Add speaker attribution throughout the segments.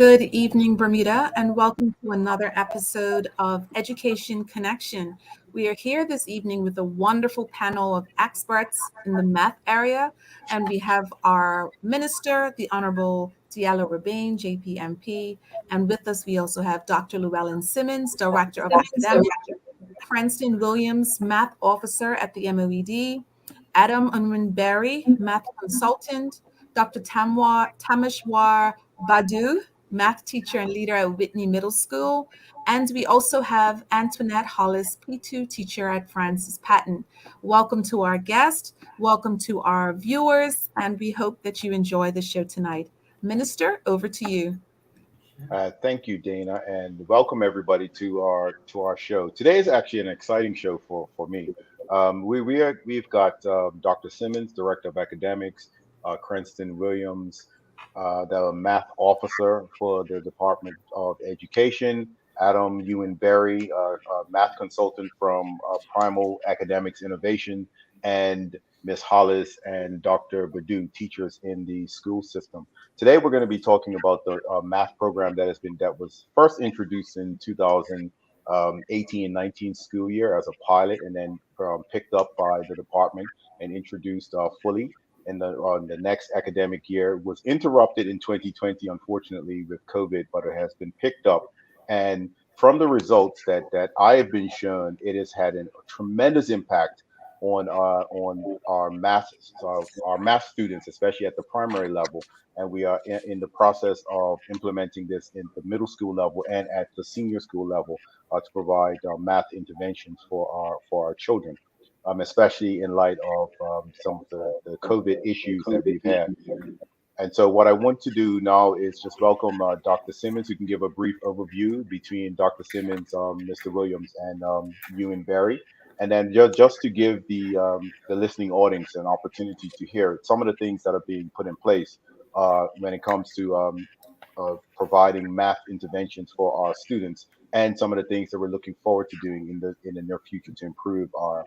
Speaker 1: Good evening, Bermuda, and welcome to another episode of Education Connection. We are here this evening with a wonderful panel of experts in the math area, and we have our minister, the Honorable Diallo Rabin, JPMP, and with us we also have Dr. Llewellyn Simmons, Director of Academics, Crenstant Williams, Math Officer at the MOED, Adam Unwin-Berrey, Math Consultant, Dr. Tameshwar Badu, Math Teacher and Leader at Whitney Middle School, and we also have Antoinette Hollis, P2 Teacher at Francis Patton. Welcome to our guest, welcome to our viewers, and we hope that you enjoy the show tonight. Minister, over to you.
Speaker 2: Thank you, Dana, and welcome everybody to our show. Today is actually an exciting show for me. We've got Dr. Simmons, Director of Academics, Crenstant Williams, the Math Officer for the Department of Education, Adam Unwin-Berrey, Math Consultant from Primal Academics Innovation, and Miss Hollis and Dr. Badu, teachers in the school system. Today, we're going to be talking about the math program that was first introduced in 2018 and 19 school year as a pilot, and then picked up by the department and introduced fully in the next academic year. It was interrupted in 2020, unfortunately, with COVID, but it has been picked up. And from the results that I have been shown, it has had a tremendous impact on our math students, especially at the primary level, and we are in the process of implementing this in the middle school level and at the senior school level to provide math interventions for our children, especially in light of some of the COVID issues that we've had. And so what I want to do now is just welcome Dr. Simmons, who can give a brief overview between Dr. Simmons, Mr. Williams, and Unwin-Berrey. And then just to give the listening audience an opportunity to hear some of the things that are being put in place when it comes to providing math interventions for our students, and some of the things that we're looking forward to doing in the near future to improve our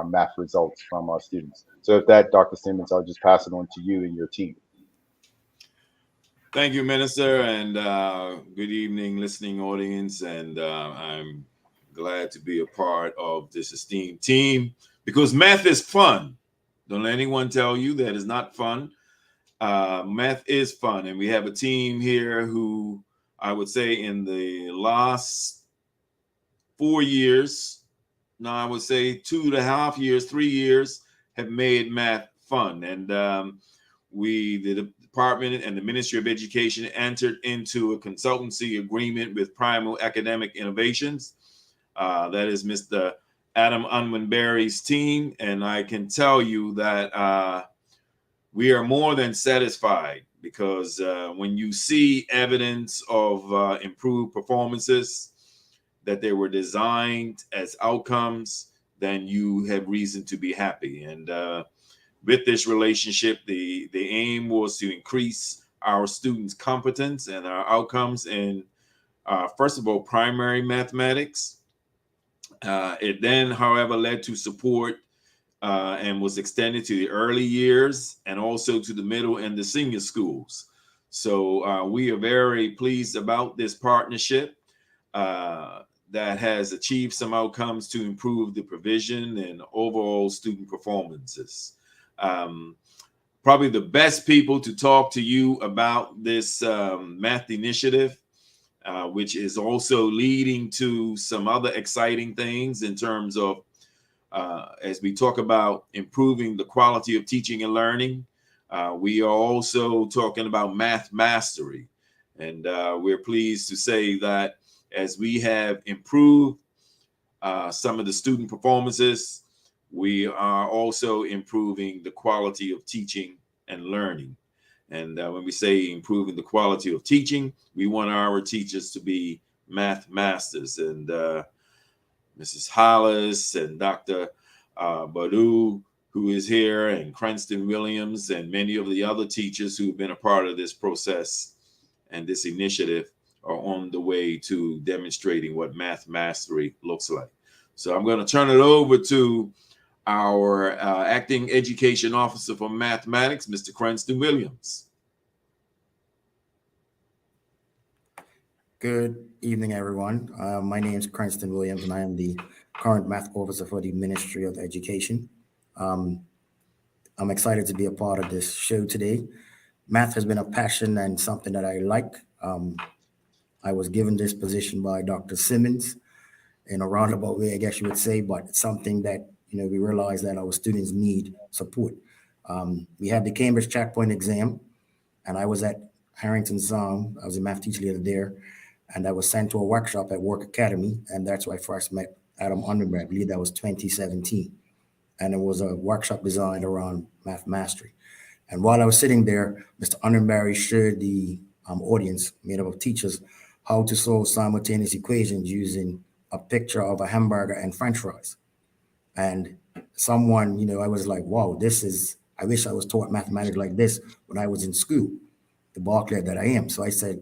Speaker 2: math results from our students. So with that, Dr. Simmons, I'll just pass it on to you and your team.
Speaker 3: Thank you, Minister, and good evening, listening audience. And I'm glad to be a part of this esteemed team because math is fun. Don't let anyone tell you that it's not fun. Math is fun, and we have a team here who I would say in the last 4 years, no, I would say 2.5 years, 3 years, have made math fun. And the department and the Ministry of Education entered into a consultancy agreement with Primal Academic Innovations. That is Mr. Adam Unwin-Berrey's team. And I can tell you that we are more than satisfied because when you see evidence of improved performances that they were designed as outcomes, then you have reason to be happy. And with this relationship, the aim was to increase our students' competence and our outcomes in, first of all, primary mathematics. It then, however, led to support and was extended to the early years and also to the middle and the senior schools. So we are very pleased about this partnership that has achieved some outcomes to improve the provision and overall student performances. Probably the best people to talk to you about this math initiative, which is also leading to some other exciting things in terms of as we talk about improving the quality of teaching and learning. We are also talking about math mastery. And we're pleased to say that as we have improved some of the student performances, we are also improving the quality of teaching and learning. And when we say improving the quality of teaching, we want our teachers to be math masters. And Mrs. Hollis and Dr. Badu, who is here, and Crenstant Williams, and many of the other teachers who've been a part of this process and this initiative are on the way to demonstrating what math mastery looks like. So I'm going to turn it over to our acting education officer for mathematics, Mr. Crenstant Williams.
Speaker 4: Good evening, everyone. My name is Crenstant Williams, and I am the current math officer for the Ministry of Education. Um, I'm excited to be a part of this show today. Math has been a passion and something that I like. I was given this position by Dr. Simmons in a roundabout way, I guess you would say, but it's something that we realize that our students need support. We had the Cambridge Checkpoint exam, and I was at Harrington Song. I was a math teacher leader there, and I was sent to a workshop at Work Academy, and that's where I first met Adam Unwin-Berrey. I believe that was 2017, and it was a workshop designed around math mastery. And while I was sitting there, Mr. Unwin-Berrey showed the audience made up of teachers how to solve simultaneous equations using a picture of a hamburger and French fries. And someone, I was like, wow, I wish I was taught mathematics like this when I was in school, the Barclay that I am. So I said,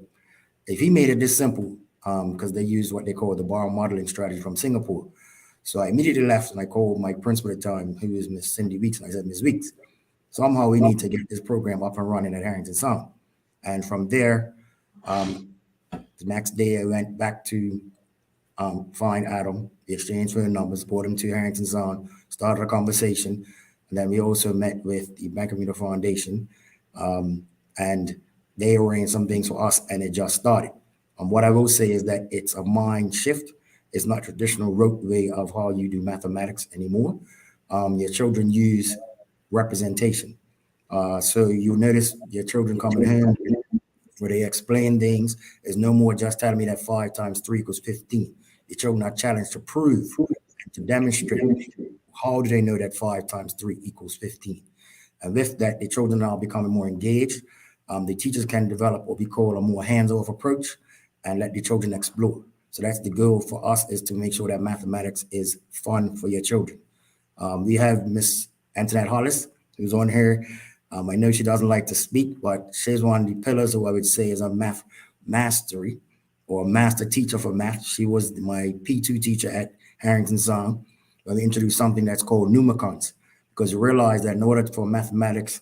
Speaker 4: if he made it this simple, because they use what they call the bar modeling strategy from Singapore. So I immediately left and I called my principal at the time, who was Miss Cindy Weeks, and I said, Miss Weeks, somehow we need to get this program up and running at Harrington Sound. And from there, the next day I went back to find Adam, we exchanged phone numbers, brought him to Harrington Sound, started a conversation, and then we also met with the Bank of Bermuda Foundation, and they arranged some things for us, and it just started. What I will say is that it's a mind shift. It's not traditional rote way of how you do mathematics anymore. Your children use representation. So you'll notice your children coming home where they explain things. There's no more just telling me that 5 times 3 equals 15. The children are challenged to prove, to demonstrate how do they know that 5 times 3 equals 15. And with that, the children are becoming more engaged. The teachers can develop what we call a more hands-off approach and let the children explore. So that's the goal for us, is to make sure that mathematics is fun for your children. We have Miss Antoinette Hollis, who's on here. I know she doesn't like to speak, but she's one of the pillars of what I would say is a math mastery or a master teacher for math. She was my P2 teacher at Harrington Song, where we introduced something that's called Nemacons, because you realize that in order for mathematics,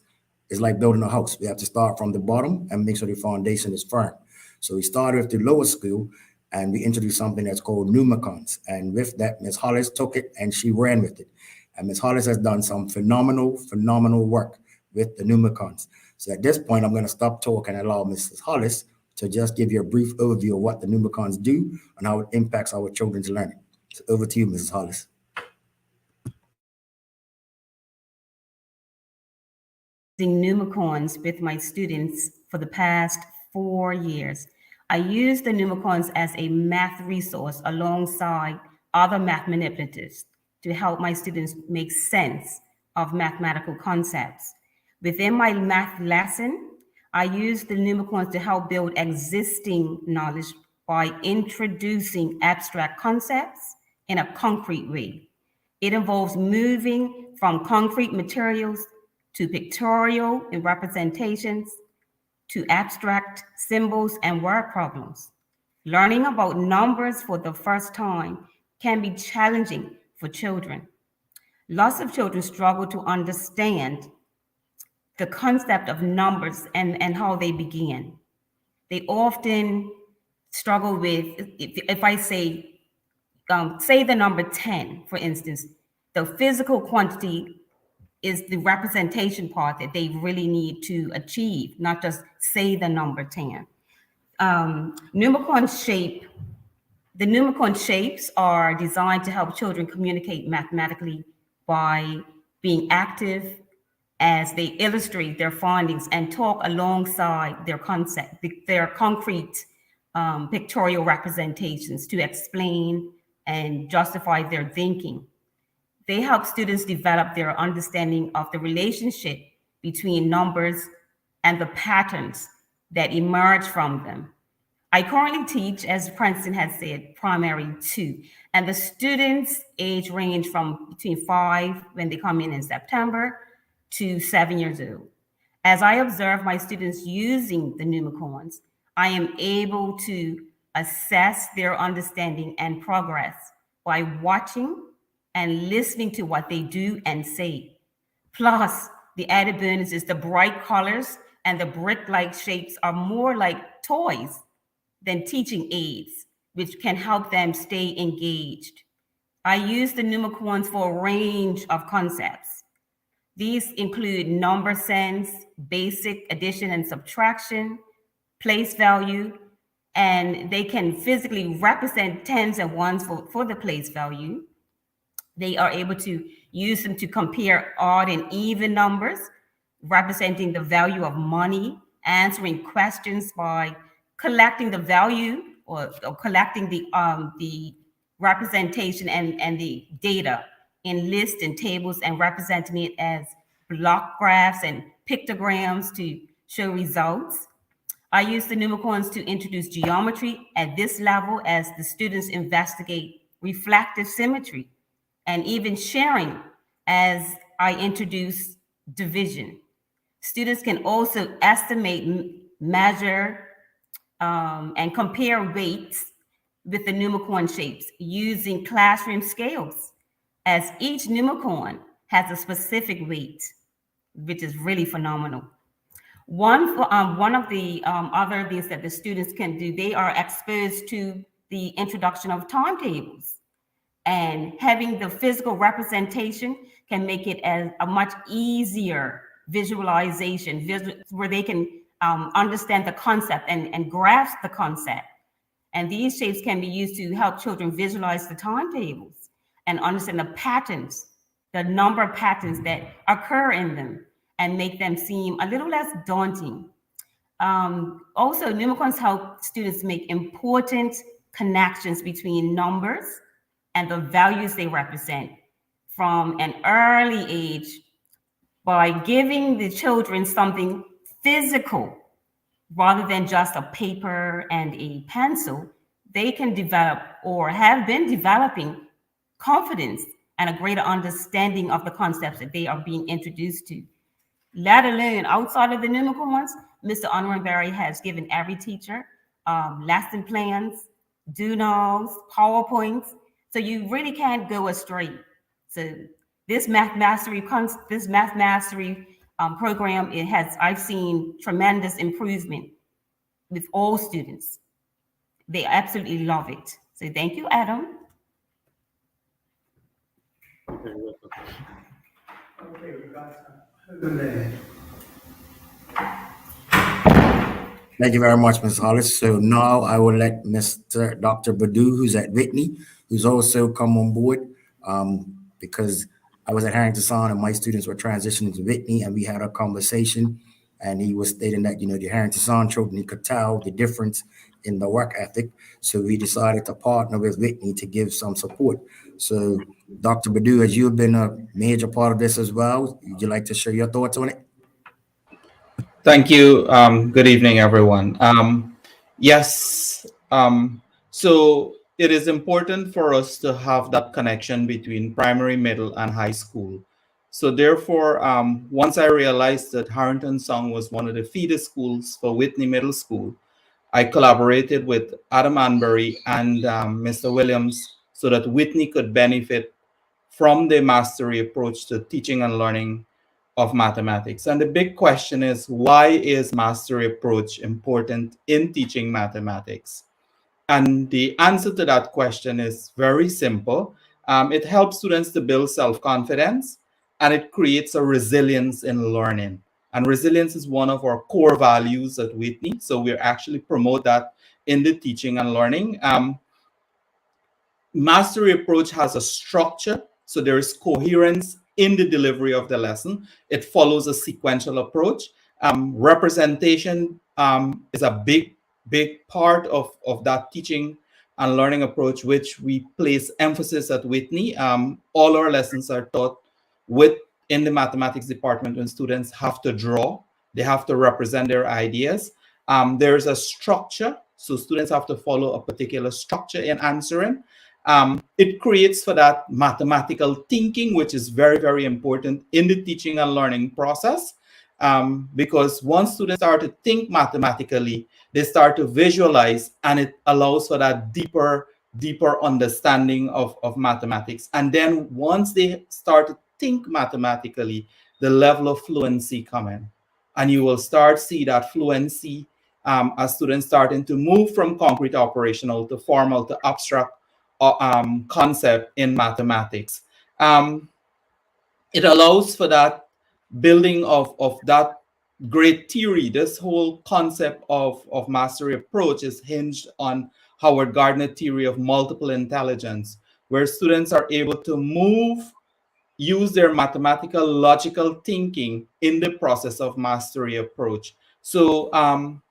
Speaker 4: it's like building a house. We have to start from the bottom and make sure the foundation is firm. So we started with the lower school, and we introduced something that's called Nemacons. And with that, Ms. Hollis took it and she ran with it. And Ms. Hollis has done some phenomenal work with the Nemacons. So at this point, I'm going to stop talking and allow Mrs. Hollis to just give you a brief overview of what the Nemacons do and how it impacts our children's learning. So over to you, Mrs. Hollis.
Speaker 5: Using Nemacons with my students for the past 4 years. I use the Nemacons as a math resource alongside other math manipulatives to help my students make sense of mathematical concepts. Within my math lesson, I use the Nemacons to help build existing knowledge by introducing abstract concepts in a concrete way. It involves moving from concrete materials to pictorial and representations to abstract symbols and word problems. Learning about numbers for the first time can be challenging for children. Lots of children struggle to understand the concept of numbers and how they begin. They often struggle with, if I say the number 10, for instance, the physical quantity is the representation part that they really need to achieve, not just say the number 10. The Nemacon shapes are designed to help children communicate mathematically by being active as they illustrate their findings and talk alongside their concrete pictorial representations to explain and justify their thinking. They help students develop their understanding of the relationship between numbers and the patterns that emerge from them. I currently teach, as Princeton has said, primary 2, and the students age range from between 5 when they come in September to 7 years old. As I observe my students using the Nemacons, I am able to assess their understanding and progress by watching and listening to what they do and say. Plus, the added bonus is the bright colors and the brick-like shapes are more like toys than teaching aids, which can help them stay engaged. I use the Nemacons for a range of concepts. These include number sense, basic addition and subtraction, place value, and they can physically represent tens and ones for the place value. They are able to use them to compare odd and even numbers, representing the value of money, answering questions by collecting the value or collecting the representation and the data in lists and tables and representing it as block graphs and pictograms to show results. I use the Nemacons to introduce geometry at this level as the students investigate reflective symmetry, and even sharing as I introduce division. Students can also estimate, measure, and compare weights with the Nemacon shapes using classroom scales, as each Nemacon has a specific weight, which is really phenomenal. One of the other things that the students can do, they are exposed to the introduction of timetables. And having the physical representation can make it as a much easier visualization, where they can understand the concept and grasp the concept. And these shapes can be used to help children visualize the timetables and understand the patterns, the number of patterns that occur in them, and make them seem a little less daunting. Also, Nemacons help students make important connections between numbers and the values they represent from an early age. By giving the children something physical rather than just a paper and a pencil, they can develop or have been developing confidence and a greater understanding of the concepts that they are being introduced to. Let alone outside of the Nemacons, Mr. Unwin-Berrey has given every teacher lesson plans, doodles, PowerPoints, so you really can't go astray. So this math mastery program, I've seen tremendous improvement with all students. They absolutely love it. So thank you, Adam.
Speaker 6: Okay, we got Jose.
Speaker 4: Thank you very much, Ms. Hollis. So now I will let Mr. Dr. Badu, who's at Whitney, who's also come on board, because I was at Harrington Son and my students were transitioning to Whitney, and we had a conversation, and he was stating that, the Harrington Son children, he could tell the difference in the work ethic. So we decided to partner with Whitney to give some support. So Dr. Badu, as you've been a major part of this as well, would you like to share your thoughts on it?
Speaker 7: Thank you. Good evening, everyone. Yes, so it is important for us to have that connection between primary, middle, and high school. So therefore, once I realized that Harrington Song was one of the feeder schools for Whitney Middle School, I collaborated with Unwin-Berrey and Mr. Williams so that Whitney could benefit from the mastery approach to teaching and learning of mathematics. And the big question is, why is mastery approach important in teaching mathematics? And the answer to that question is very simple. It helps students to build self-confidence, and it creates a resilience in learning. And resilience is one of our core values at Whitney. So we actually promote that in the teaching and learning. Mastery approach has a structure, so there is coherence in the delivery of the lesson. It follows a sequential approach. Representation is a big part of that teaching and learning approach, which we place emphasis at Whitney. All our lessons are taught in the mathematics department when students have to draw. They have to represent their ideas. There's a structure, so students have to follow a particular structure in answering. It creates for that mathematical thinking, which is very, very important in the teaching and learning process. Because once students start to think mathematically, they start to visualize, and it allows for that deeper understanding of mathematics. And then once they start to think mathematically, the level of fluency come in, and you will start see that fluency as students starting to move from concrete operational to formal to abstract concept in mathematics. It allows for that building of that great theory. This whole concept of mastery approach is hinged on Howard Gardner theory of multiple intelligence, where students are able to use their mathematical logical thinking in the process of mastery approach. So, and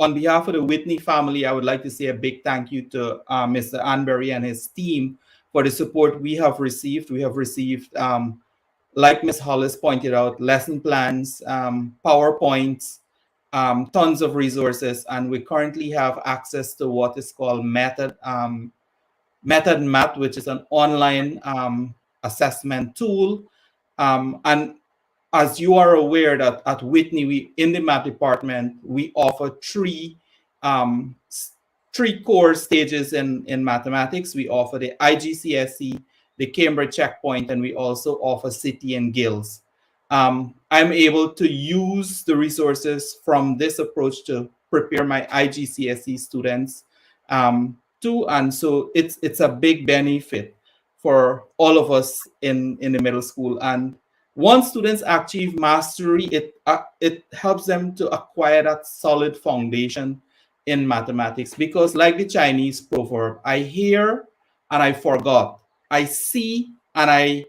Speaker 7: on behalf of the Whitney family, I would like to say a big thank you to Mr. Unwin-Berrey and his team for the support we have received. We have received, like Ms. Hollis pointed out, lesson plans, PowerPoints, tons of resources, and we currently have access to what is called Method Math, which is an online assessment tool. And as you are aware that at Whitney, in the math department, we offer three core stages in mathematics. We offer the IGCSE, the Cambridge Checkpoint, and we also offer City and Guilds. I'm able to use the resources from this approach to prepare my IGCSE students too. And so it's a big benefit for all of us in the middle school. And once students achieve mastery, it helps them to acquire that solid foundation in mathematics, because like the Chinese proverb, I hear and I forgot. I see and I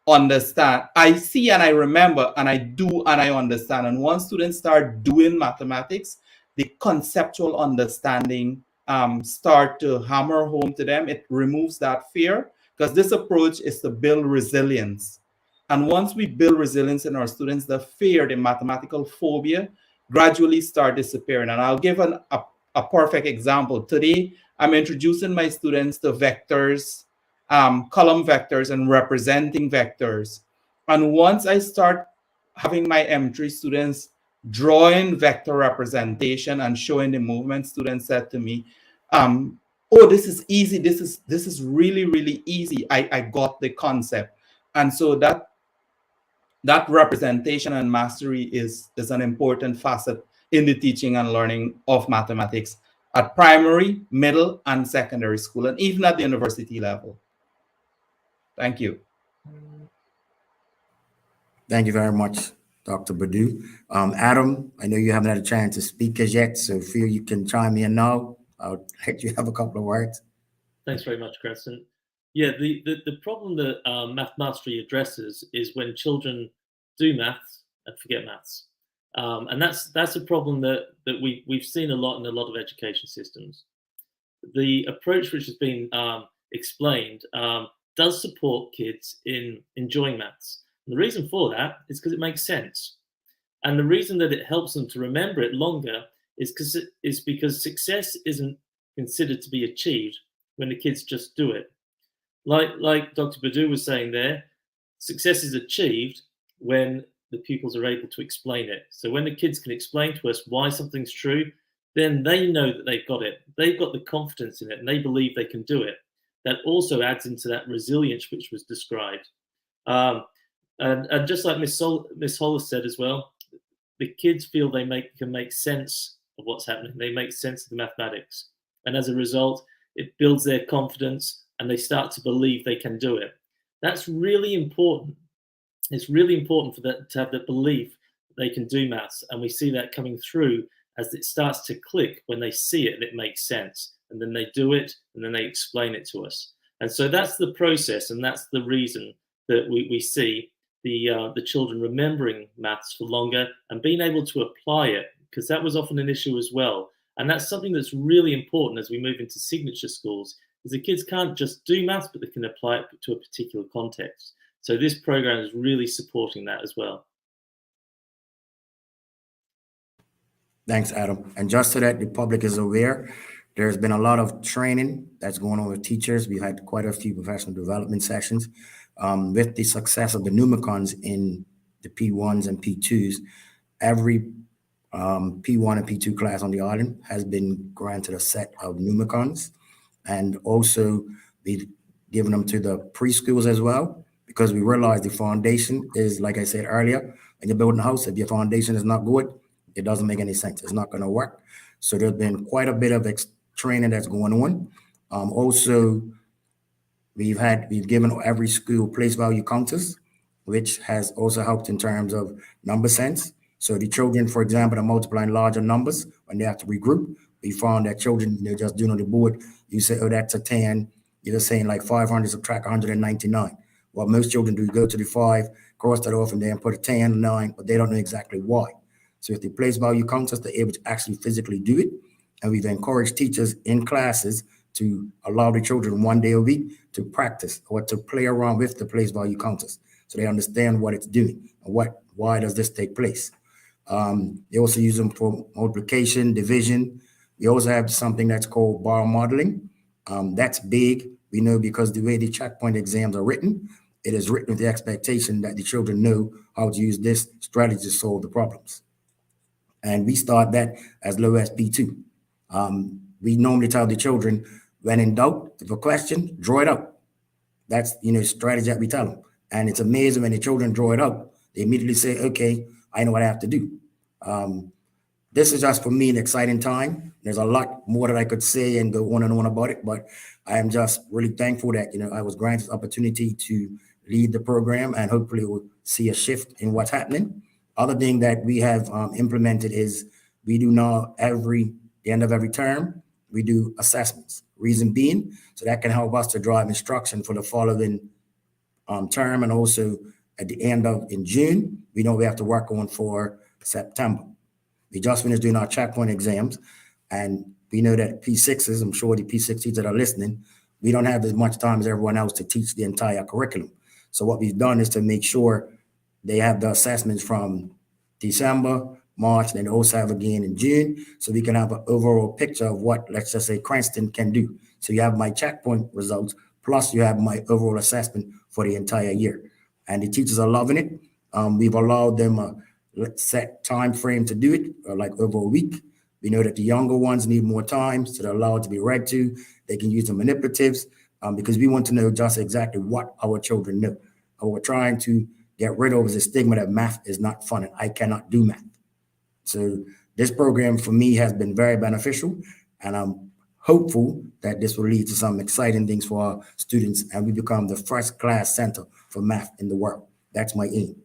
Speaker 7: understand. I see and I remember, and I do and I understand. And once students start doing mathematics, the conceptual understanding start to hammer home to them. It removes that fear, because this approach is to build resilience. And once we build resilience in our students, the fear, the mathematical phobia gradually start disappearing. And I'll give a perfect example. Today, I'm introducing my students to vectors, column vectors, and representing vectors. And once I start having my M3 students drawing vector representation and showing the movement, students said to me, oh, this is easy. This is really, really easy. I got the concept. And so that representation and mastery is an important facet in the teaching and learning of mathematics at primary, middle, and secondary school, and even at the university level. Thank you.
Speaker 4: Thank you very much, Dr. Badu. Adam, I know you haven't had a chance to speak as yet, so feel you can chime in now. I'll let you have a couple of words.
Speaker 8: Thanks very much, Crescent. Yeah, the problem that Math Mastery addresses is when children do maths and forget maths. And that's a problem that we've seen a lot in a lot of education systems. The approach which has been explained does support kids in enjoying maths. And the reason for that is because it makes sense. And the reason that it helps them to remember it longer is because success isn't considered to be achieved when the kids just do it. Like Dr. Badu was saying there, success is achieved when the pupils are able to explain it. So when the kids can explain to us why something's true, then they know that they've got it. They've got the confidence in it and they believe they can do it. That also adds into that resilience which was described. And just like Miss Hollis said as well, the kids feel they can make sense of what's happening. They make sense of the mathematics. And as a result, it builds their confidence and they start to believe they can do it. That's really important. It's really important for that to have that belief that they can do maths. And we see that coming through as it starts to click when they see it and it makes sense. And then they do it and then they explain it to us. And so that's the process, and that's the reason that we see the children remembering maths for longer and being able to apply it, because that was often an issue as well. And that's something that's really important as we move into signature schools, is the kids can't just do maths, but they can apply it to a particular context. So this program is really supporting that as well.
Speaker 4: Thanks, Adam. And just so that the public is aware, there's been a lot of training that's going on with teachers. We had quite a few professional development sessions. With the success of the Nemacons in the P1s and P2s, every P1 and P2 class on the island has been granted a set of Nemacons, and also be giving them to the preschools as well, because we realize the foundation is, like I said earlier, when you're building a house, if your foundation is not good, It doesn't make any sense. It's not going to work. So there's been quite a bit of training that's going on. Also, we've given every school place value counters, which has also helped in terms of number sense. So the children, for example, are multiplying larger numbers when they have to regroup. We found that children, they're just doing on the board. You say, oh, that's a 10. You're just saying like 500 subtract 199. What most children do, go to the 5, cross that off, and then put a 10, 9, but they don't know exactly why. So if they place value counters, they're able to actually physically do it. And we've encouraged teachers in classes to allow the children 1 day a week to practice or to play around with the place value counters so they understand what it's doing and why does this take place. They also use them for multiplication, division. We also have something that's called bar modeling. That's big. We know because the way the checkpoint exams are written, it is written with the expectation that the children know how to use this strategy to solve the problems. And we start that as low as P2. We normally tell the children, when in doubt, if a question, draw it out. That's, strategy that we tell them. And it's amazing when the children draw it out, they immediately say, okay, I know what I have to do. This is just for me an exciting time. There's a lot more that I could say and go on and on about it, but I am just really thankful that, I was granted the opportunity to lead the program, and hopefully we'll see a shift in what's happening. Other thing that we have implemented is we do now the end of every term, we do assessments. Reason being, so that can help us to drive instruction for the following term, and also at the end of in June, we know we have to work on for September. We just finished doing our checkpoint exams, and we know that P6s, I'm sure the P6s that are listening, we don't have as much time as everyone else to teach the entire curriculum. So what we've done is to make sure they have the assessments from December, March, and then also have again in June, so we can have an overall picture of what, let's just say, Crenstant can do. So you have my checkpoint results, plus you have my overall assessment for the entire year. And the teachers are loving it. We've allowed them a set time frame to do it, like over a week. We know that the younger ones need more time, so they're allowed to be read to. They can use the manipulatives because we want to know just exactly what our children know. And we're trying to get rid of the stigma that math is not fun and I cannot do math. So this program for me has been very beneficial, and I'm hopeful that this will lead to some exciting things for our students and we become the first class center for math in the world. That's my aim.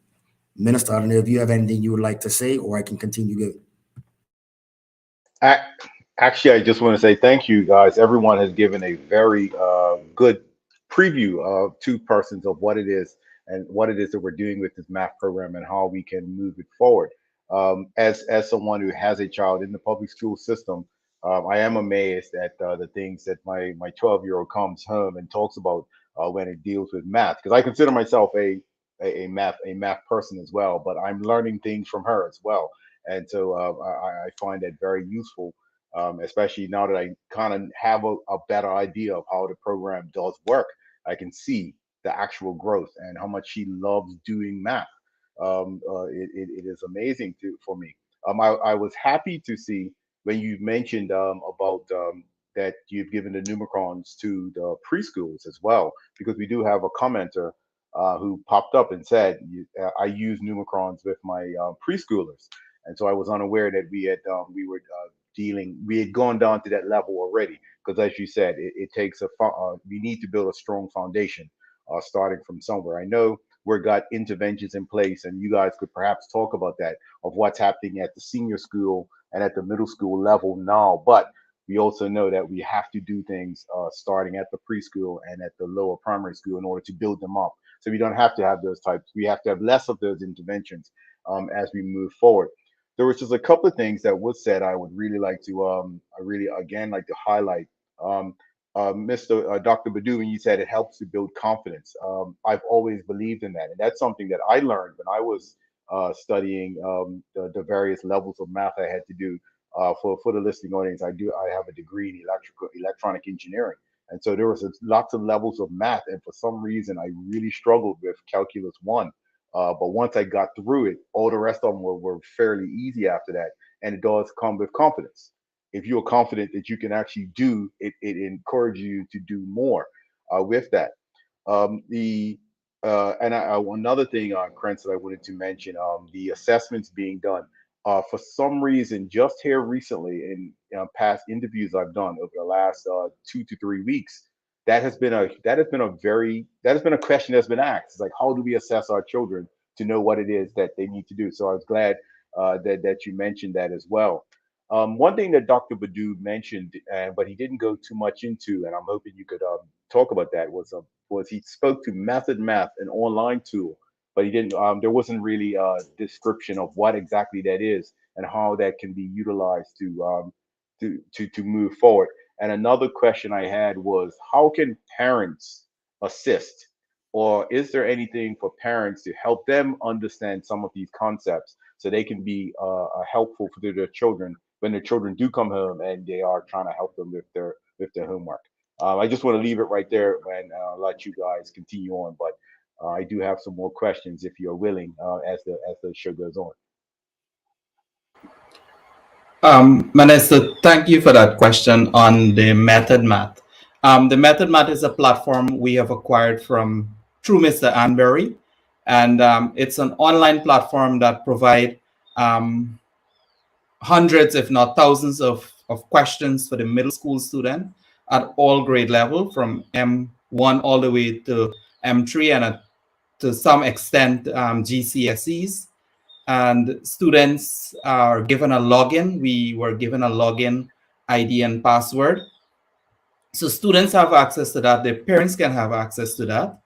Speaker 4: Minister, I don't know if you have anything you would like to say, or I can continue going.
Speaker 2: Actually, I just want to say thank you, guys. Everyone has given a very good preview of two persons of what it is and what it is that we're doing with this math program and how we can move it forward. As someone who has a child in the public school system, I am amazed at the things that my 12-year-old comes home and talks about when it deals with math. Because I consider myself a math person as well, but I'm learning things from her as well. And so I find that very useful, especially now that I kind of have a better idea of how the program does work. I can see the actual growth and how much she loves doing math. It is amazing for me. I was happy to see when you mentioned about that you've given the Nemacons to the preschools as well, because we do have a commenter who popped up and said, I use Nemacons with my preschoolers. And so I was unaware that we had gone down to that level already. Because as you said, it takes we need to build a strong foundation starting from somewhere. I know we've got interventions in place, and you guys could perhaps talk about that, of what's happening at the senior school and at the middle school level now. But we also know that we have to do things starting at the preschool and at the lower primary school in order to build them up. So we don't have to have those types. We have to have less of those interventions as we move forward. There was just a couple of things that was said I would really like to, like to highlight. Dr. Badu, when you said it helps to build confidence, I've always believed in that. And that's something that I learned when I was studying the various levels of math I had to do. For the listening audience, I have a degree in electronic engineering. And so there was lots of levels of math. And for some reason, I really struggled with calculus 1. But once I got through it, all the rest of them were fairly easy after that. And it does come with confidence. If you're confident that you can actually do it, it encourages you to do more with that. Another thing, Crenstant, I wanted to mention, the assessments being done. for some reason, just here recently in past interviews I've done over the last 2 to 3 weeks, that has been a question that's been asked. It's like, how do we assess our children to know what it is that they need to do? So I was glad that you mentioned that as well. One thing that Dr. Badu mentioned, but he didn't go too much into, and I'm hoping you could talk about that, was he spoke to Method Math, an online tool, but he didn't. There wasn't really a description of what exactly that is and how that can be utilized to move forward. And another question I had was, how can parents assist, or is there anything for parents to help them understand some of these concepts so they can be helpful for their children when their children do come home and they are trying to help them with their homework? I just want to leave it right there and let you guys continue on, but I do have some more questions if you're willing as the show goes on.
Speaker 7: Minister, thank you for that question on the Method Math. The Method Math is a platform we have acquired through Mr. Unwin-Berrey, and it's an online platform that provides hundreds, if not thousands, of questions for the middle school student at all grade level, from M1 all the way to M3, and to some extent GCSEs. And students are given a login. We were given a login ID and password. So students have access to that. Their parents can have access to that.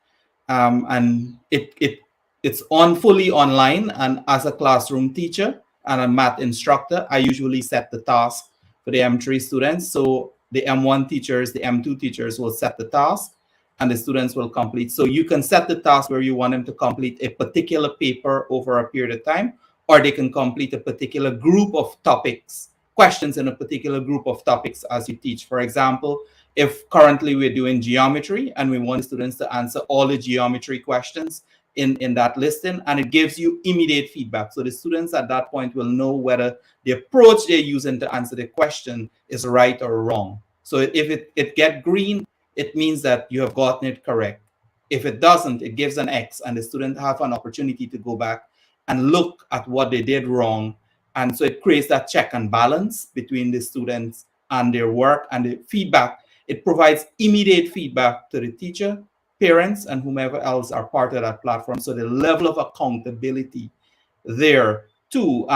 Speaker 7: And it's fully online. And as a classroom teacher and a math instructor, I usually set the task for the M3 students. So the M1 teachers, the M2 teachers will set the task, and the students will complete. So you can set the task where you want them to complete a particular paper over a period of time, or they can complete a particular group of topics, questions in a particular group of topics as you teach. For example, if currently we're doing geometry and we want students to answer all the geometry questions in that listing, and it gives you immediate feedback. So the students at that point will know whether the approach they're using to answer the question is right or wrong. So if it gets green, it means that you have gotten it correct. If it doesn't, it gives an X, and the student have an opportunity to go back and look at what they did wrong. And so it creates that check and balance between the students and their work and the feedback. It provides immediate feedback to the teacher, parents, and whomever else are part of that platform. So the level of accountability there too,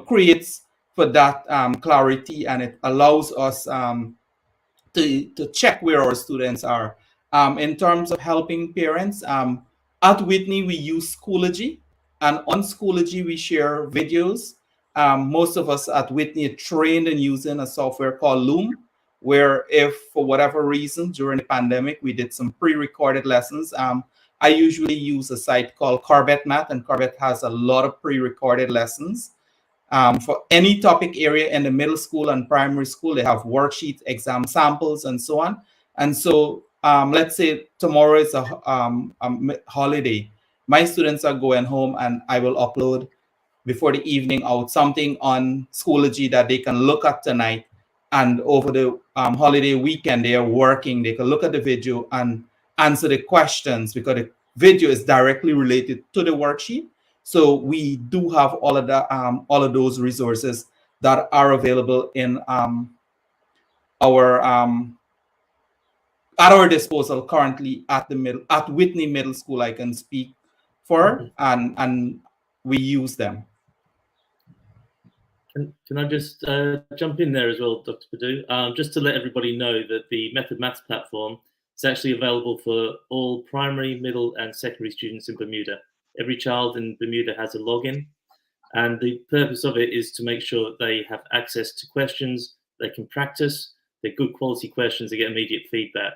Speaker 7: creates for that clarity, and it allows us to check where our students are. In terms of helping parents, at Whitney, we use Schoology, and on Schoology, we share videos. Most of us at Whitney are trained in using a software called Loom, where if for whatever reason during the pandemic, we did some pre-recorded lessons. I usually use a site called Corbett Math, and Corbett has a lot of pre-recorded lessons. For any topic area in the middle school and primary school, they have worksheets, exam samples, and so on. And so let's say tomorrow is a holiday. My students are going home, and I will upload before the evening out something on Schoology that they can look at tonight. And over the holiday weekend, they are working. They can look at the video and answer the questions, because the video is directly related to the worksheet. So we do have all of that, all of those resources that are available in at our disposal currently at Whitney Middle School. I can speak for, and we use them.
Speaker 8: Can I just jump in there as well, Dr. Badou? Just to let everybody know that the Method Maths platform is actually available for all primary, middle, and secondary students in Bermuda. Every child in Bermuda has a login, and the purpose of it is to make sure that they have access to questions, they can practice, they're good quality questions, they get immediate feedback.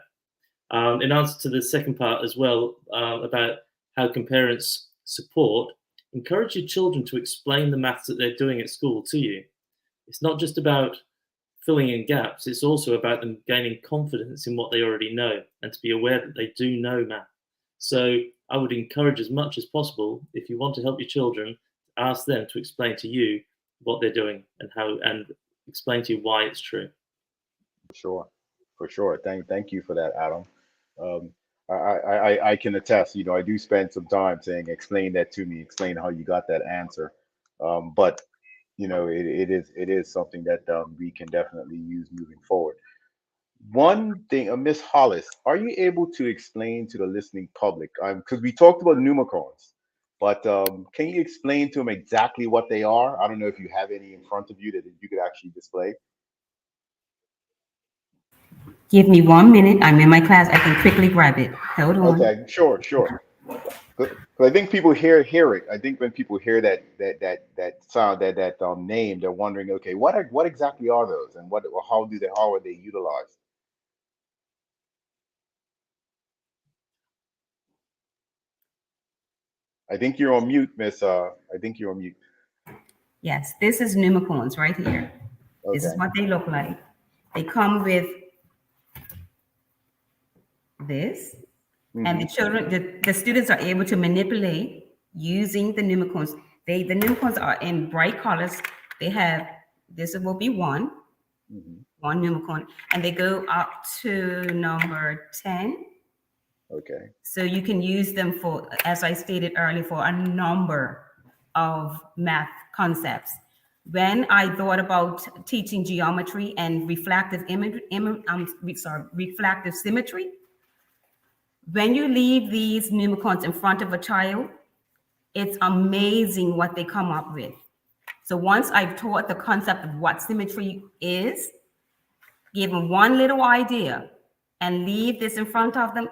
Speaker 8: In answer to the second part as well, about how can parents support, encourage your children to explain the maths that they're doing at school to you. It's not just about filling in gaps, it's also about them gaining confidence in what they already know and to be aware that they do know math. So I would encourage as much as possible, if you want to help your children, ask them to explain to you what they're doing and how, and explain to you why it's true.
Speaker 2: For sure. Thank you for that, Adam. I can attest. I do spend some time saying, explain that to me, explain how you got that answer. But it is something that we can definitely use moving forward. One thing, Miss Hollis, are you able to explain to the listening public? Because we talked about Nemacons, but can you explain to them exactly what they are? I don't know if you have any in front of you that you could actually display.
Speaker 5: Give me 1 minute. I'm in my class. I can quickly grab it. Hold on.
Speaker 2: Okay, sure, sure. But I think people hear it. I think when people hear that sound, that name, they're wondering, okay, what exactly are those, and how are they utilized? I think you're on mute, Miss. I think you're on mute.
Speaker 5: Yes, this is Nemacons right here. This is
Speaker 2: Okay.
Speaker 5: what they look like. They come with this, and the children, the students are able to manipulate using the Nemacons. The Nemacons are in bright colors. They have, this will be one Nemacon, and they go up to number 10.
Speaker 2: Okay.
Speaker 5: So you can use them for, as I stated earlier, for a number of math concepts. When I thought about teaching geometry and reflective reflective symmetry, when you leave these Nemacons in front of a child, it's amazing what they come up with. So once I've taught the concept of what symmetry is, give them one little idea and leave this in front of them,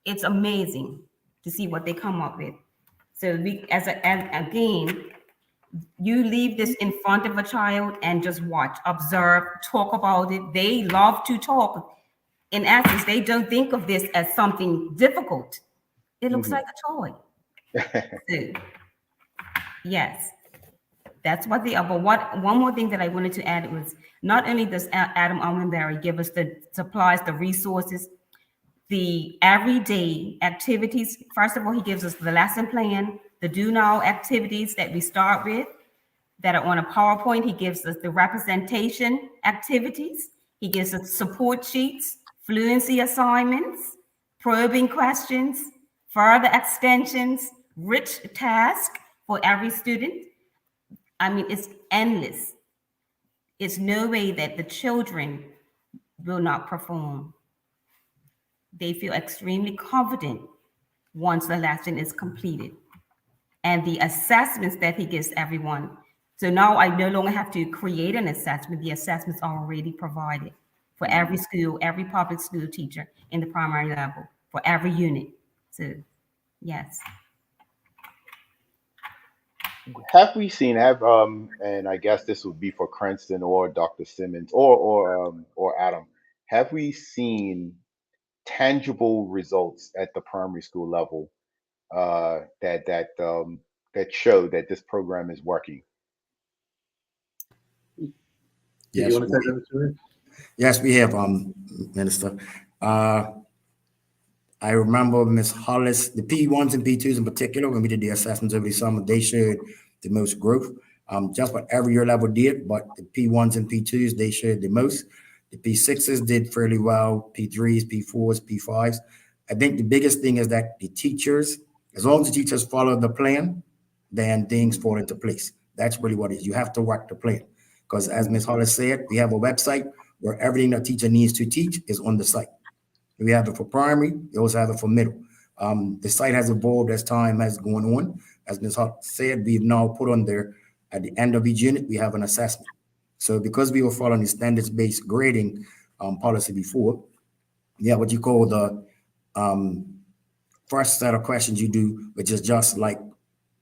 Speaker 5: it's amazing to see what they come up with. So again, you leave this in front of a child and just watch, observe, talk about it. They love to talk. In essence, they don't think of this as something difficult. It looks like a toy. So, yes, that's what they are. But one more thing that I wanted to add was, not only does Adam Unwin-Berrey give us the supplies, the resources, the everyday activities. First of all, he gives us the lesson plan, the do now activities that we start with that are on a PowerPoint. He gives us the representation activities. He gives us support sheets, fluency assignments, probing questions, further extensions, rich task for every student. I mean, it's endless. It's no way that the children will not perform. They feel extremely confident once the lesson is completed. And the assessments that he gives everyone. So now I no longer have to create an assessment. The assessments are already provided for every school, every public school teacher in the primary level, for every unit. So, yes.
Speaker 2: Have we seen and I guess this would be for Crenstant or Dr. Simmons or Adam. Have we seen tangible results at the primary school level that show that this program is working?
Speaker 8: Do you want to take that, Mr. Williams?
Speaker 4: Yes, we have, Minister. I remember Ms. Hollis, the P1s and P2s in particular, when we did the assessments over the summer, they showed the most growth. Just what every year level did, but the P1s and P2s, they showed the most. The P6s did fairly well, P3s, P4s, P5s. I think the biggest thing is that the teachers, as long as the teachers follow the plan, then things fall into place. That's really what it is. You have to work the plan. Because as Ms. Hollis said, we have a website where everything a teacher needs to teach is on the site. We have it for primary. We also have it for middle. The site has evolved as time has gone on. As Ms. Hollis said, we've now put on there, at the end of each unit, we have an assessment. So because we were following the standards-based grading policy before, yeah, what you call the first set of questions you do, which is just like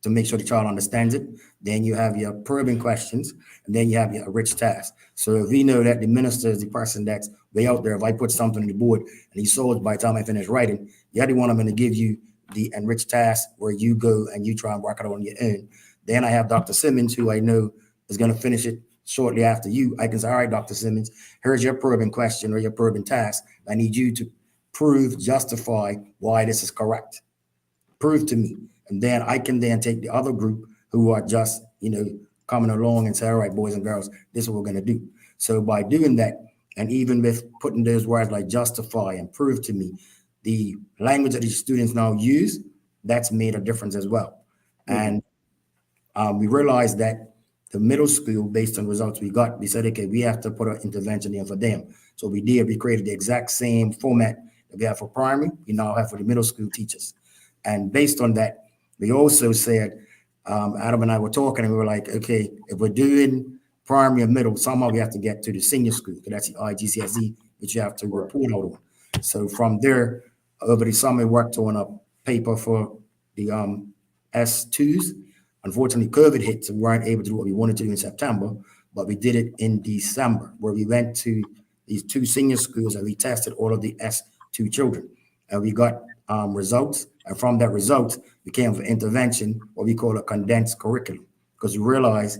Speaker 4: to make sure the child understands it. Then you have your probing questions, and then you have your rich task. So if we know that the minister is the person that's way out there, if I put something on the board and he saw it by the time I finish writing, the other one I'm going to give you the enriched task where you go and you try and work it on your own. Then I have Dr. Simmons, who I know is going to finish it shortly after you. I can say, all right, Dr. Simmons, here's your probing question or your probing task. I need you to prove, justify why this is correct. Prove to me. And then I can then take the other group who are just, coming along and say, all right, boys and girls, this is what we're going to do. So by doing that, and even with putting those words like justify and prove to me, the language that the students now use, that's made a difference as well. And we realized that the middle school, based on results we got, we said, okay, we have to put an intervention in for them. So we did. We created the exact same format that we have for primary. We now have for the middle school teachers. And based on that, we also said, Adam and I were talking, and we were like, okay, if we're doing primary and middle, somehow we have to get to the senior school, because that's the IGCSE, which you have to report out on. So from there, over the summer, we worked on a paper for the S2s. Unfortunately, COVID hit, so we weren't able to do what we wanted to do in September, but we did it in December, where we went to these 2 senior schools and we tested all of the S2 children. And we got results. And from that result, we came for intervention, what we call a condensed curriculum, because we realized,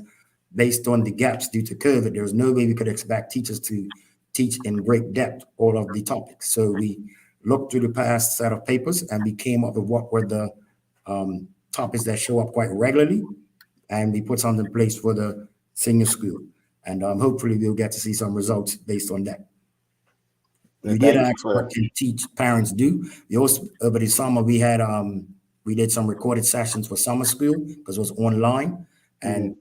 Speaker 4: based on the gaps due to COVID, there was no way we could expect teachers to teach in great depth all of the topics. So we looked through the past set of papers and we came up with what were the topics that show up quite regularly, and we put something in place for the senior school. And hopefully we'll get to see some results based on that. We did ask what can teach parents do. We also, over the summer, we had we did some recorded sessions for summer school because it was online, and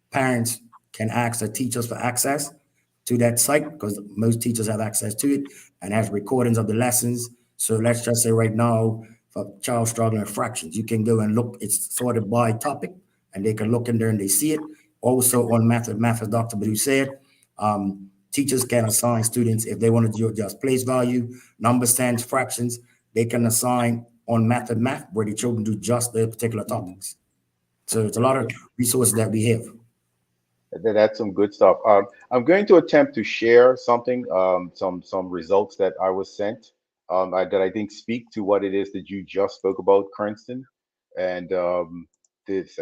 Speaker 4: parents can ask their teachers for access to that site, because most teachers have access to it, and has recordings of the lessons. So let's just say right now, for a child struggling with fractions, you can go and look. It's sorted by topic, and they can look in there and they see it. Also on math, as Dr. Badu said, teachers can assign students, if they want to do just place value, number sense, fractions, they can assign on math, where the children do just their particular topics. So it's a lot of resources that we have.
Speaker 2: That's some good stuff. I'm going to attempt to share something, some results that I was sent, that I think speak to what it is that you just spoke about, Crenstant. And this,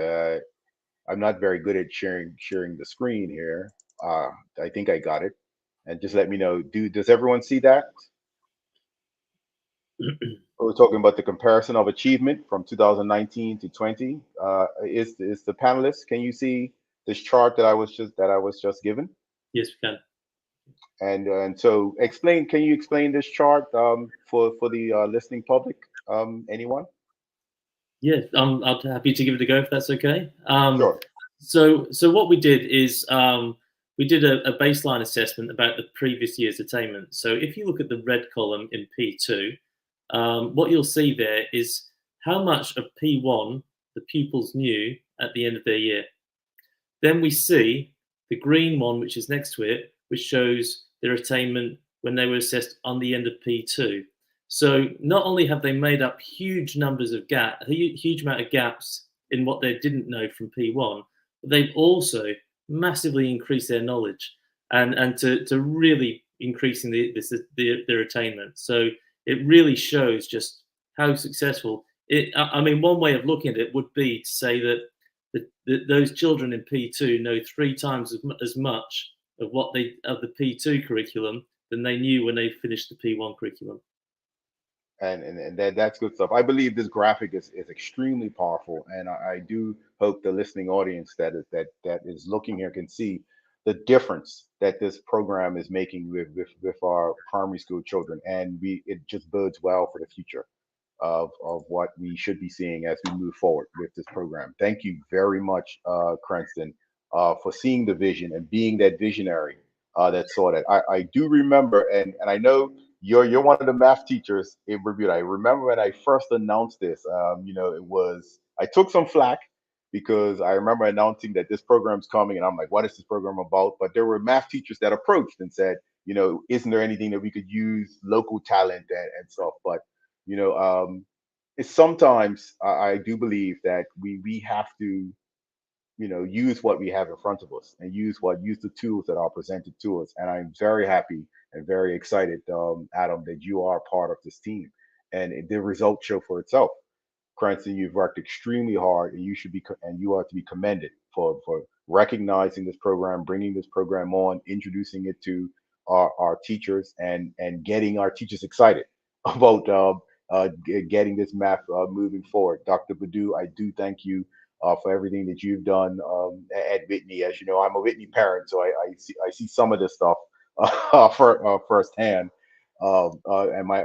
Speaker 2: I'm not very good at sharing the screen here. I think I got it. And just let me know. Does everyone see that? We're talking about the comparison of achievement from 2019 to 20. Is the panelists? Can you see this chart that I was just given?
Speaker 8: Yes, we can.
Speaker 2: And so explain. Can you explain this chart for the listening public? Anyone?
Speaker 8: Yeah, I'm happy to give it a go if that's okay.
Speaker 2: Sure.
Speaker 8: So what we did is we did a baseline assessment about the previous year's attainment. So if you look at the red column in P2, what you'll see there is how much of P1 the pupils knew at the end of their year. Then we see the green one, which is next to it, which shows their attainment when they were assessed on the end of P2. So not only have they made up huge numbers of huge amount of gaps in what they didn't know from P1, but they've also massively increased their knowledge and to really increasing their attainment. So it really shows just how successful it. I mean, one way of looking at it would be to say that those children in P2 know 3 times as much of the P2 curriculum than they knew when they finished the P1 curriculum.
Speaker 2: And that's good stuff. I believe this graphic is extremely powerful, and I do hope the listening audience that is looking here can see the difference that this program is making with our primary school children, and it just bodes well for the future of what we should be seeing as we move forward with this program. Thank you very much, Crenstant, for seeing the vision and being that visionary that saw that. I do remember, and I know you're one of the math teachers in Bermuda. I remember when I first announced this, I took some flack because I remember announcing that this program's coming, and I'm like, what is this program about? But there were math teachers that approached and said, isn't there anything that we could use local talent and stuff? But it's sometimes I do believe that we have to use what we have in front of us and use the tools that are presented to us. And I'm very happy and very excited, Adam, that you are part of this team, and the results show for itself. Crenstant, you've worked extremely hard, and you are to be commended for recognizing this program, bringing this program on, introducing it to our teachers, and getting our teachers excited about getting this math moving forward. Dr. Badu, I do thank you for everything that you've done at Whitney. As you know, I'm a Whitney parent, so I see some of this stuff firsthand. And my,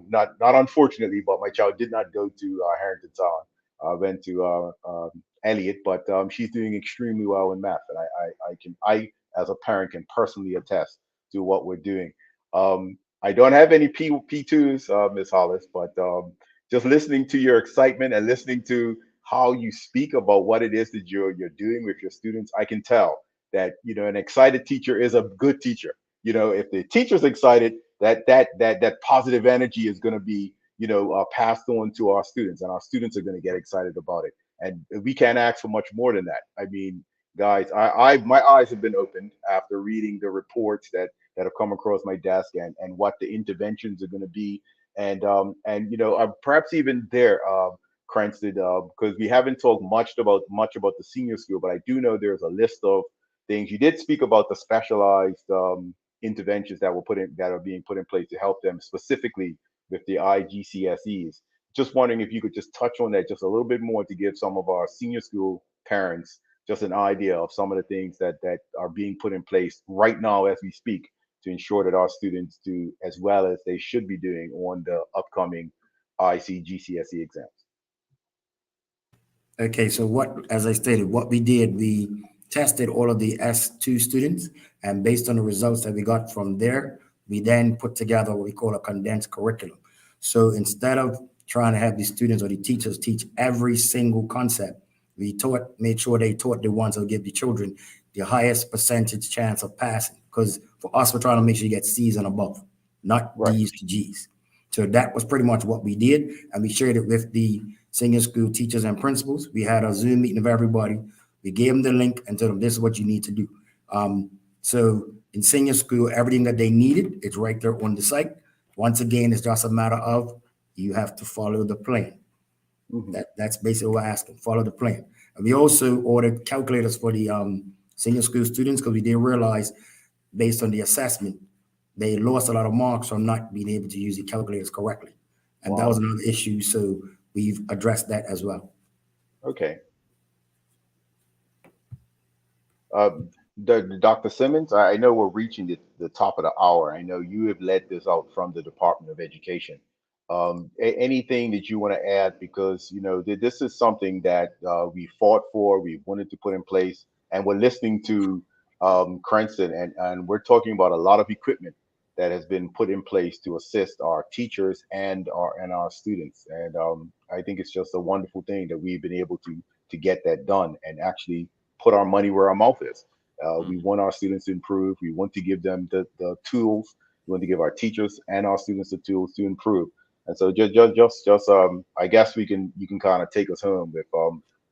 Speaker 2: not unfortunately, but my child did not go to Harrington Town. Went to Elliot, but she's doing extremely well in math, and I as a parent can personally attest to what we're doing. I don't have any P2s, Miss Hollis, but just listening to your excitement and listening to how you speak about what it is that you're doing with your students, I can tell that an excited teacher is a good teacher. If the teacher's excited, that positive energy is going to be passed on to our students, and our students are going to get excited about it. And we can't ask for much more than that. I mean, guys, I my eyes have been opened after reading the reports that have come across my desk, and what the interventions are going to be, and perhaps even there, Cranston, because we haven't talked much about the senior school, but I do know there's a list of things. You did speak about the specialized interventions that are being put in place to help them specifically with the IGCSEs. Just wondering if you could just touch on that just a little bit more to give some of our senior school parents just an idea of some of the things that are being put in place right now as we speak to ensure that our students do as well as they should be doing on the upcoming ICGCSE exams.
Speaker 4: Okay, so as I stated, what we did, we tested all of the S2 students, and based on the results that we got from there, we then put together what we call a condensed curriculum. So instead of trying to have the students or the teachers teach every single concept, we made sure they taught the ones that would give the children the highest percentage chance of passing. Because for us, we're trying to make sure you get C's and above, not D's to G's. So that was pretty much what we did, and we shared it with the senior school teachers and principals. We had a Zoom meeting of everybody. We gave them the link and told them this is what you need to do. So in senior school, everything that they needed, it's right there on the site. Once again, it's just a matter of you have to follow the plan. Mm-hmm. That's basically what we're asking, follow the plan. And we also ordered calculators for the senior school students because we did realize based on the assessment, they lost a lot of marks from not being able to use the calculators correctly. And that was another issue. So we've addressed that as well.
Speaker 2: Okay. Dr. Simmons, I know we're reaching the top of the hour. I know you have led this out from the Department of Education. Anything that you want to add? Because, this is something that we fought for, we wanted to put in place, and we're listening to Crenstant, and we're talking about a lot of equipment that has been put in place to assist our teachers and our students. And I think it's just a wonderful thing that we've been able to get that done and actually put our money where our mouth is. We want our students to improve. We want to give them the tools. We want to give our teachers and our students the tools to improve. And so just I guess you can kind of take us home with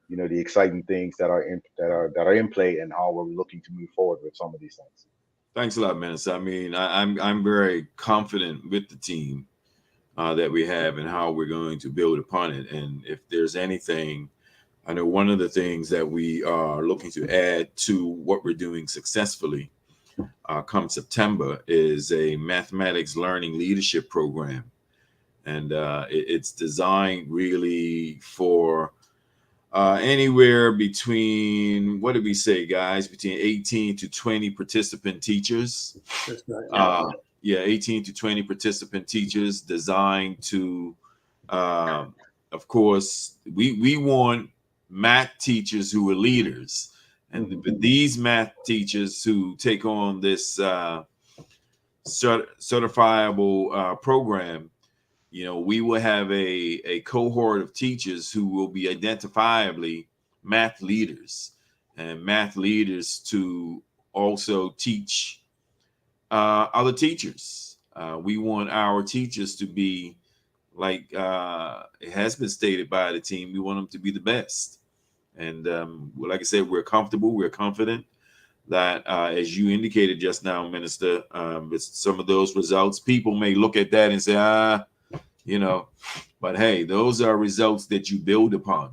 Speaker 2: the exciting things that are in play and how we're looking to move forward with some of these things.
Speaker 3: Thanks a lot, Minister. I mean, I'm very confident with the team that we have and how we're going to build upon it. And if there's anything, I know one of the things that we are looking to add to what we're doing successfully come September is a mathematics learning leadership program. And it's designed really for anywhere between, what did we say, guys, between 18 to 20 participant teachers.
Speaker 8: That's right.
Speaker 3: 18 to 20 participant teachers designed to, of course, we want math teachers who are leaders. And these math teachers who take on this certifiable program, we will have a cohort of teachers who will be identifiably math leaders, and math leaders to also teach other teachers. We want our teachers to be like it has been stated by the team. We want them to be the best. And like I said, we're comfortable, we're confident that as you indicated just now, Minister, with some of those results, people may look at that and say, but hey, those are results that you build upon.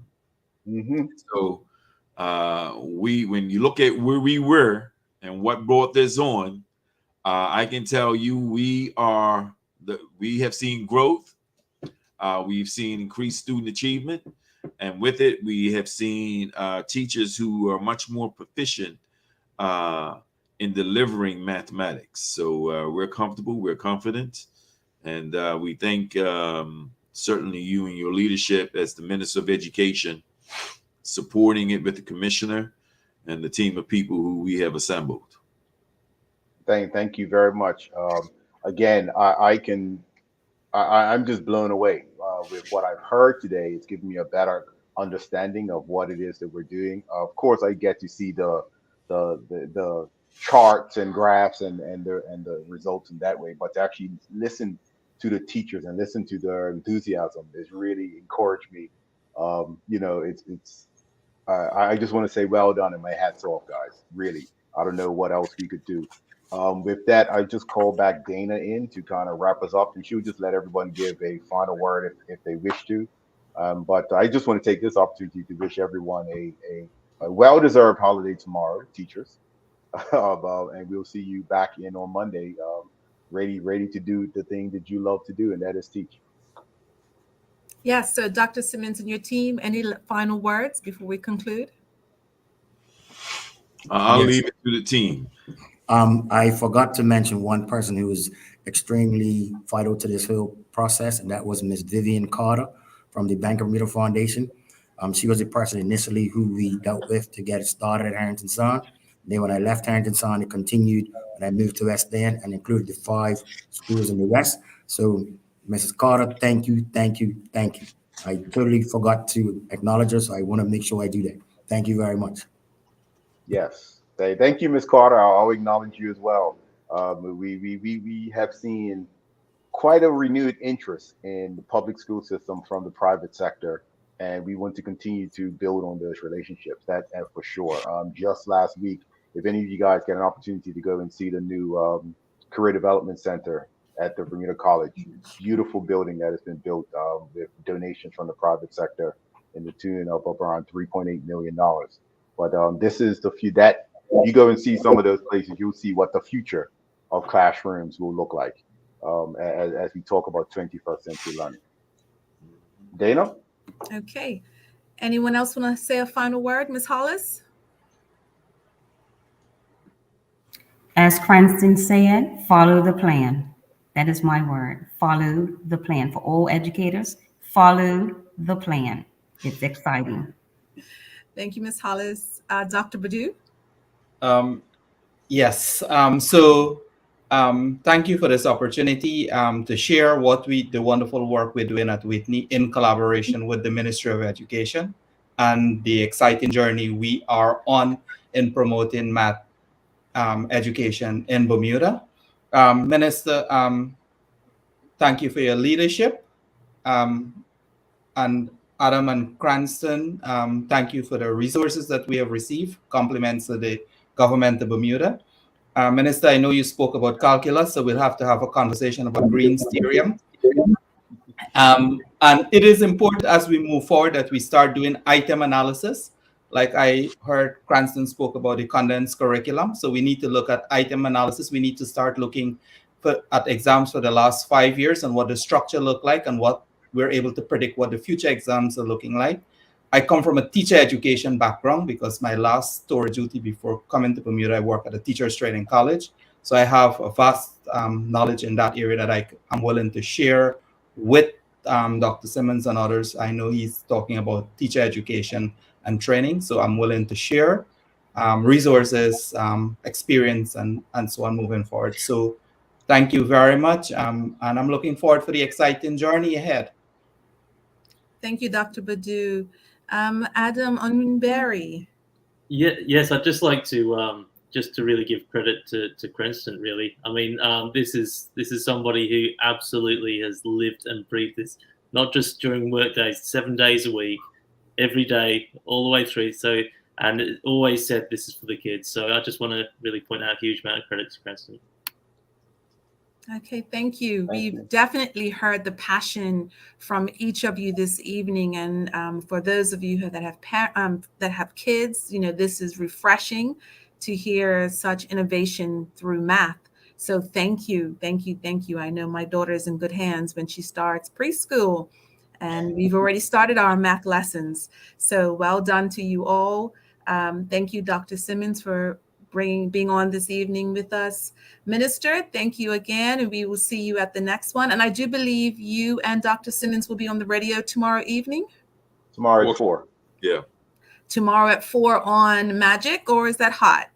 Speaker 3: So when you look at where we were and what brought this on, I can tell you we have seen growth. We've seen increased student achievement, and with it, we have seen teachers who are much more proficient in delivering mathematics. So we're comfortable, we're confident. And we thank certainly you and your leadership as the Minister of Education supporting it with the commissioner and the team of people who we have assembled.
Speaker 2: Thank you very much. Again, I'm just blown away with what I've heard today. It's given me a better understanding of what it is that we're doing. Of course, I get to see the charts and graphs and the results in that way, but to actually listen to the teachers and listen to their enthusiasm has really encouraged me. I just want to say well done and my hat's off, guys. Really, I don't know what else we could do. With that, I just call back Dana in to kind of wrap us up, and she'll just let everyone give a final word if they wish to. But I just want to take this opportunity to wish everyone a well-deserved holiday tomorrow, teachers. And we'll see you back in on Monday, ready to do the thing that you love to do, and that is teach.
Speaker 1: Yes, so Dr. Simmons and your team, any final words before we conclude?
Speaker 3: I'll
Speaker 4: Yes.
Speaker 3: leave it to the team.
Speaker 4: I forgot to mention one person who was extremely vital to this whole process, and that was Miss Vivian Carter from the Bank of Bermuda Foundation. She was the person initially who we dealt with to get it started at Harrington Son. Then when I left Harrington Son, it continued, and I moved to West End and included the 5 schools in the West. So, Mrs. Carter, thank you. I totally forgot to acknowledge her, so I want to make sure I do that. Thank you very much.
Speaker 2: Yes. Thank you, Ms. Carter. I'll acknowledge you as well. We have seen quite a renewed interest in the public school system from the private sector, and we want to continue to build on those relationships. That for sure. Just last week, if any of you guys get an opportunity to go and see the new Career Development Center at the Bermuda College, beautiful building that has been built with donations from the private sector in the tune of around $3.8 million. But this is the few that you go and see some of those places, you'll see what the future of classrooms will look like as we talk about 21st century learning. Dana?
Speaker 1: Okay. Anyone else want to say a final word? Ms. Hollis?
Speaker 5: As Cranston said, follow the plan. That is my word. Follow the plan. For all educators, follow the plan. It's exciting.
Speaker 1: Thank you, Ms. Hollis. Dr. Badu?
Speaker 7: Yes. Thank you for this opportunity to share the wonderful work we're doing at Whitney in collaboration with the Ministry of Education and the exciting journey we are on in promoting math education in Bermuda. Minister, thank you for your leadership. And Adam and Cranston, thank you for the resources that we have received, compliments of the government of Bermuda. Minister, I know you spoke about calculus, so we'll have to have a conversation about Green's theorem. And it is important as we move forward that we start doing item analysis. Like I heard Cranston spoke about the condensed curriculum. So we need to look at item analysis. We need to start looking at exams for the last 5 years and what the structure looked like and what we're able to predict what the future exams are looking like. I come from a teacher education background because my last tour duty before coming to Bermuda, I work at a teachers training college. So I have a vast knowledge in that area that I'm willing to share with Dr. Simmons and others. I know he's talking about teacher education and training, so I'm willing to share resources, experience, and so on moving forward. So thank you very much, and I'm looking forward for the exciting journey ahead.
Speaker 1: Thank you, Dr. Badu. Adam Unwin-Berrey.
Speaker 8: Yes, I'd just like to just to really give credit to Crenstant. Really, I mean, this is somebody who absolutely has lived and breathed this, not just during work days, 7 days a week, every day, all the way through. So, and it always said this is for the kids. So I just want to really point out a huge amount of credit to Crenstant.
Speaker 1: Okay, thank you. We've definitely heard the passion from each of you this evening, and for those of you that have kids, you know, this is refreshing to hear such innovation through math. So thank you. I know my daughter is in good hands when she starts preschool, and we've already started our math lessons. So well done to you all. Thank you, Dr. Simmons, for being on this evening with us. Minister, thank you again, and we will see you at the next one. And I do believe you and Dr. Simmons will be on the radio tomorrow evening.
Speaker 2: Tomorrow at 4.
Speaker 3: Yeah.
Speaker 1: Tomorrow at 4 on Magic, or is that hot?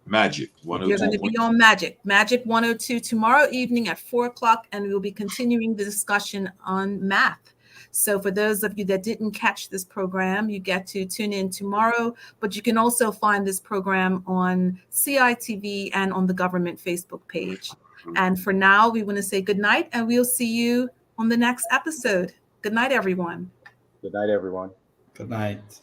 Speaker 3: Magic
Speaker 1: You're going to
Speaker 3: 102.
Speaker 1: be on Magic 102 tomorrow evening at 4 o'clock, and we'll be continuing the discussion on math. So for those of you that didn't catch this program, you get to tune in tomorrow, but you can also find this program on CITV and on the government Facebook page. And for now, we want to say good night, and we'll see you on the next episode. Good night, everyone.
Speaker 2: Good night, everyone.
Speaker 7: Good night.